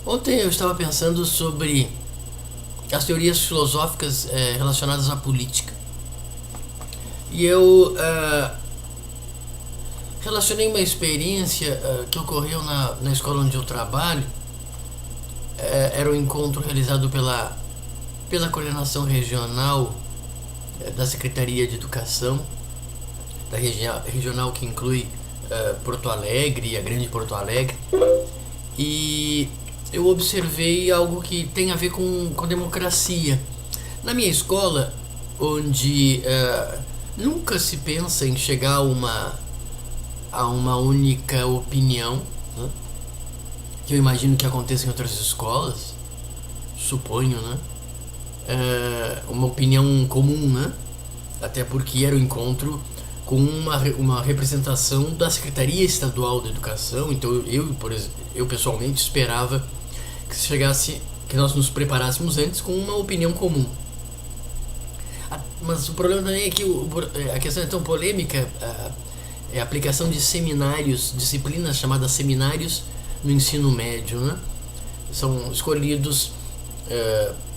Ontem eu estava pensando sobre as teorias filosóficas relacionadas à política. E eu relacionei uma experiência que ocorreu na escola onde eu trabalho. Era um encontro realizado pela coordenação regional da Secretaria de Educação, da regional que inclui Porto Alegre e a Grande Porto Alegre. E eu observei algo que tem a ver com democracia. Na minha escola, onde nunca se pensa em chegar a uma única opinião, né? Que eu imagino que aconteça em outras escolas, suponho, né? Uma opinião comum, né? Até porque era o encontro com uma representação da Secretaria Estadual da Educação. Então eu pessoalmente esperava que nós nos preparássemos antes com uma opinião comum. Mas o problema também é que a questão é tão polêmica. É a aplicação de seminários, disciplinas chamadas seminários no ensino médio, né? São escolhidos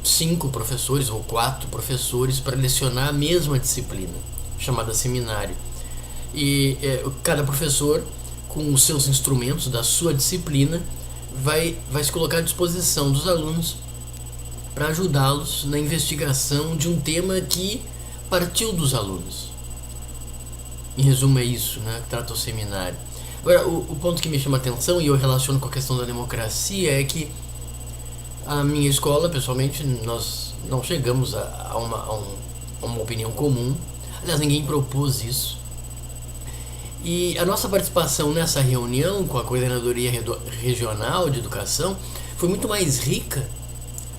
5 professores ou 4 professores para lecionar a mesma disciplina, chamada seminário. E cada professor, com os seus instrumentos da sua disciplina, vai se colocar à disposição dos alunos para ajudá-los na investigação de um tema que partiu dos alunos. Em resumo, é isso, né, que trata o seminário. Agora, o ponto que me chama a atenção, e eu relaciono com a questão da democracia, é que a minha escola, pessoalmente, nós não chegamos a uma opinião comum. Aliás, ninguém propôs isso. E a nossa participação nessa reunião com a Coordenadoria Regional de Educação foi muito mais rica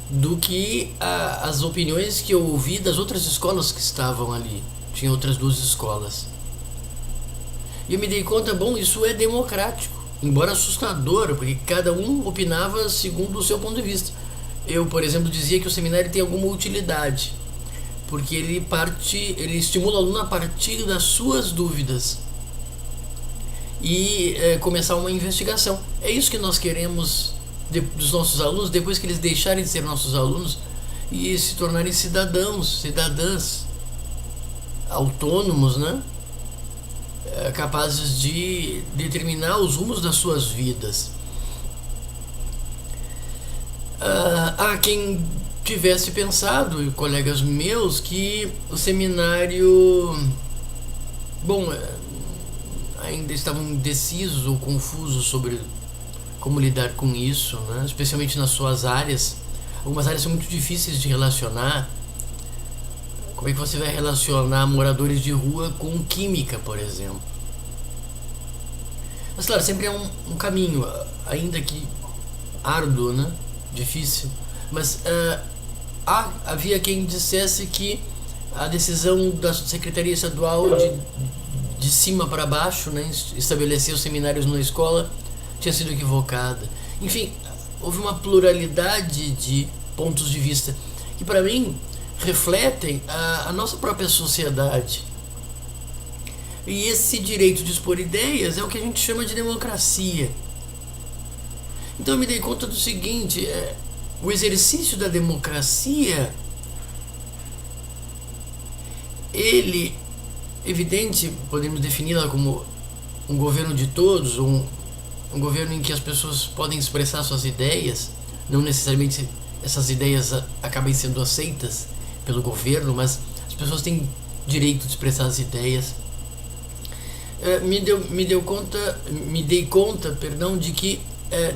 do que as opiniões que eu ouvi das outras escolas que estavam ali. Tinha outras 2 escolas. E eu me dei conta, bom, isso é democrático, embora assustador, porque cada um opinava segundo o seu ponto de vista. Eu, por exemplo, dizia que o seminário tem alguma utilidade, porque ele estimula o aluno a partir das suas dúvidas e começar uma investigação. É isso que nós queremos dos nossos alunos, depois que eles deixarem de ser nossos alunos e se tornarem cidadãs autônomos, né? Capazes de determinar os rumos das suas vidas. Há quem tivesse pensado, colegas meus, que o seminário, bom, ainda estavam indecisos ou confusos sobre como lidar com isso, né? Especialmente nas suas áreas. Algumas áreas são muito difíceis de relacionar. Como é que você vai relacionar moradores de rua com química, por exemplo? Mas claro, sempre é um caminho, ainda que árduo, né? Difícil. Mas havia quem dissesse que a decisão da Secretaria Estadual de cima para baixo, né, estabelecer os seminários na escola, tinha sido equivocada. Enfim, houve uma pluralidade de pontos de vista que, para mim, refletem a nossa própria sociedade. E esse direito de expor ideias é o que a gente chama de democracia. Então eu me dei conta do seguinte, o exercício da democracia, ele, evidente, podemos defini-la como um governo de todos, um governo em que as pessoas podem expressar suas ideias, não necessariamente essas ideias acabem sendo aceitas pelo governo, mas as pessoas têm direito de expressar as ideias. Me dei conta, de que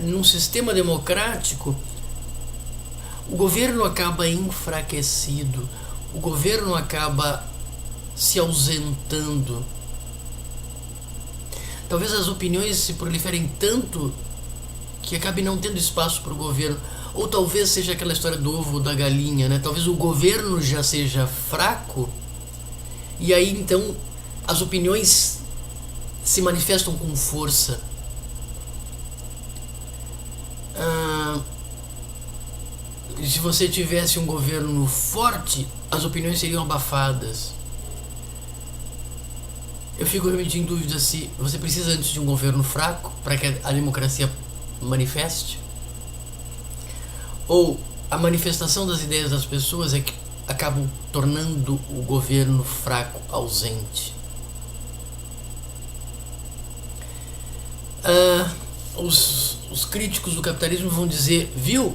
num sistema democrático o governo acaba enfraquecido, o governo acaba se ausentando. Talvez as opiniões se proliferem tanto que acabe não tendo espaço para o governo. Ou talvez seja aquela história do ovo ou da galinha, né? Talvez o governo já seja fraco e aí então as opiniões se manifestam com força. Se você tivesse um governo forte, as opiniões seriam abafadas. Eu fico realmente em dúvida se você precisa antes de um governo fraco para que a democracia manifeste. ou a manifestação das ideias das pessoas é que acabam tornando o governo fraco, ausente. Os críticos do capitalismo vão dizer, viu,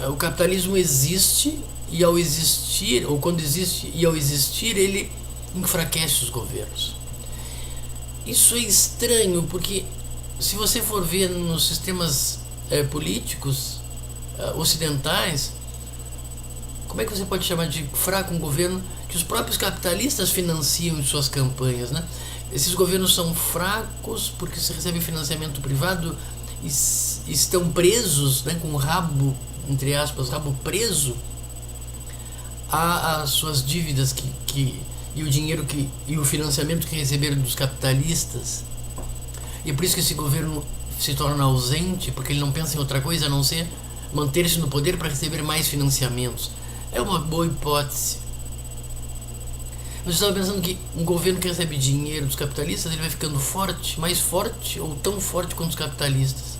o capitalismo existe e ao existir, ou quando existe e ao existir, ele enfraquece os governos. Isso é estranho, porque se você for ver nos sistemas políticos ocidentais, como é que você pode chamar de fraco um governo que os próprios capitalistas financiam em suas campanhas, né? Esses governos são fracos porque se recebem financiamento privado e estão presos, né, com o rabo, entre aspas, rabo preso às suas dívidas e o dinheiro e o financiamento que receberam dos capitalistas. E é por isso que esse governo se torna ausente, porque ele não pensa em outra coisa a não ser manter-se no poder para receber mais financiamentos. É uma boa hipótese. Mas eu estava pensando que um governo que recebe dinheiro dos capitalistas, ele vai ficando forte, mais forte ou tão forte quanto os capitalistas.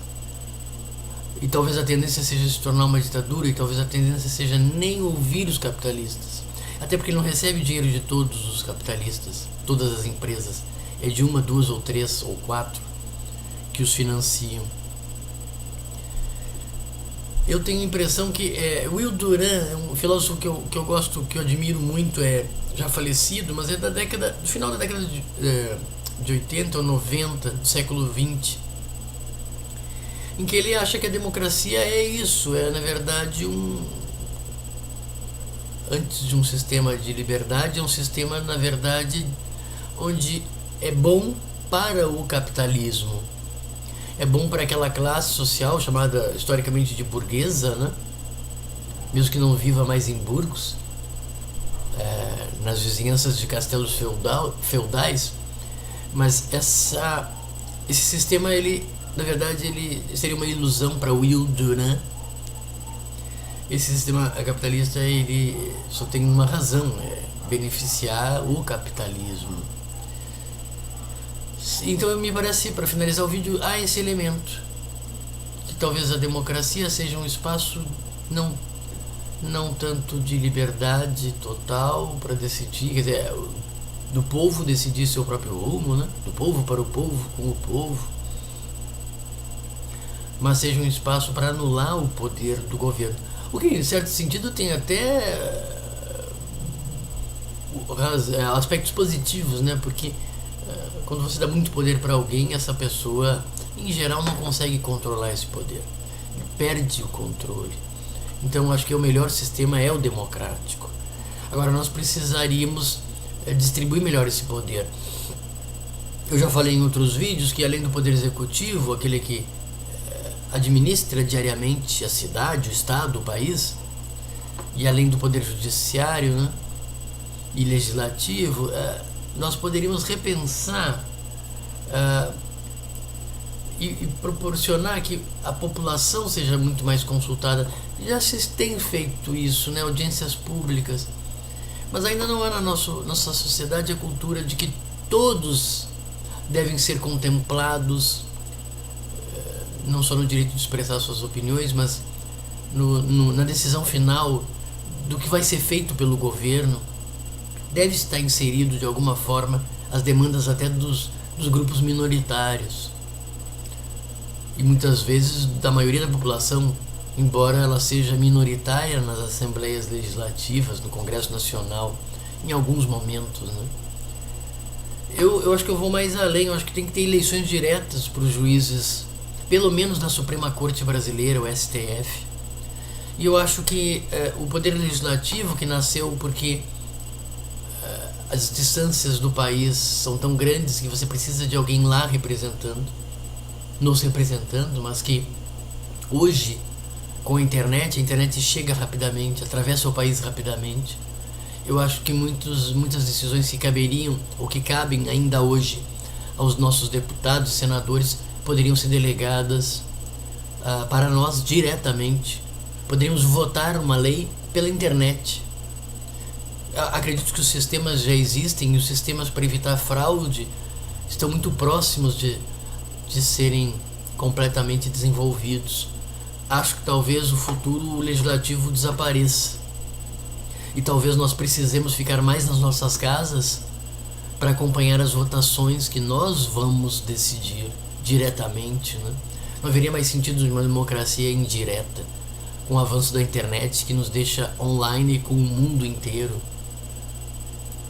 E talvez a tendência seja se tornar uma ditadura, e talvez a tendência seja nem ouvir os capitalistas. Até porque ele não recebe dinheiro de todos os capitalistas, todas as empresas. É de uma, duas ou três ou quatro que os financiam. Eu tenho a impressão que Will Durant, um filósofo que eu gosto, que eu admiro muito, já falecido, mas é do final da década de 80 ou 90 do século 20, em que ele acha que a democracia é isso, na verdade antes de um sistema de liberdade, é um sistema, na verdade, onde é bom para o capitalismo. É bom para aquela classe social chamada historicamente de burguesa, né? Mesmo que não viva mais em Burgos, nas vizinhanças de castelos feudais, mas esse sistema, ele, na verdade, ele seria uma ilusão para Will Durant. Esse sistema capitalista, ele só tem uma razão, beneficiar o capitalismo. Então me parece, para finalizar o vídeo, há esse elemento, que talvez a democracia seja um espaço não tanto de liberdade total para decidir, quer dizer, do povo decidir seu próprio rumo, né? Do povo para o povo, com o povo, mas seja um espaço para anular o poder do governo. O que, em certo sentido, tem até aspectos positivos, né? Porque quando você dá muito poder para alguém, essa pessoa, em geral, não consegue controlar esse poder. Ele perde o controle. Então, acho que o melhor sistema é o democrático. Agora, nós precisaríamos distribuir melhor esse poder. Eu já falei em outros vídeos que, além do poder executivo, aquele que administra diariamente a cidade, o estado, o país, e além do poder judiciário, né, e legislativo, nós poderíamos repensar e proporcionar que a população seja muito mais consultada. Já se tem feito isso, né, audiências públicas, mas ainda não há na nossa sociedade a cultura de que todos devem ser contemplados, não só no direito de expressar suas opiniões, mas na decisão final do que vai ser feito pelo governo. Deve estar inserido de alguma forma as demandas até dos grupos minoritários, e muitas vezes da maioria da população, embora ela seja minoritária nas assembleias legislativas, no Congresso Nacional, em alguns momentos, né? Eu acho que eu vou mais além. Eu acho que tem que ter eleições diretas para os juízes, pelo menos na Suprema Corte Brasileira, o STF. E eu acho que o poder legislativo, que nasceu porque as distâncias do país são tão grandes que você precisa de alguém lá nos representando, mas que hoje, com a internet chega rapidamente, atravessa o país rapidamente. Eu acho que muitas decisões que caberiam, ou que cabem ainda hoje aos nossos deputados e senadores, poderiam ser delegadas para nós diretamente. Poderíamos votar uma lei pela internet. Acredito que os sistemas já existem, e os sistemas para evitar fraude estão muito próximos de serem completamente desenvolvidos. acho que talvez o futuro legislativo desapareça. E talvez nós precisemos ficar mais nas nossas casas para acompanhar as votações que nós vamos decidir diretamente, né? Não haveria mais sentido de uma democracia indireta, com o avanço da internet que nos deixa online com o mundo inteiro.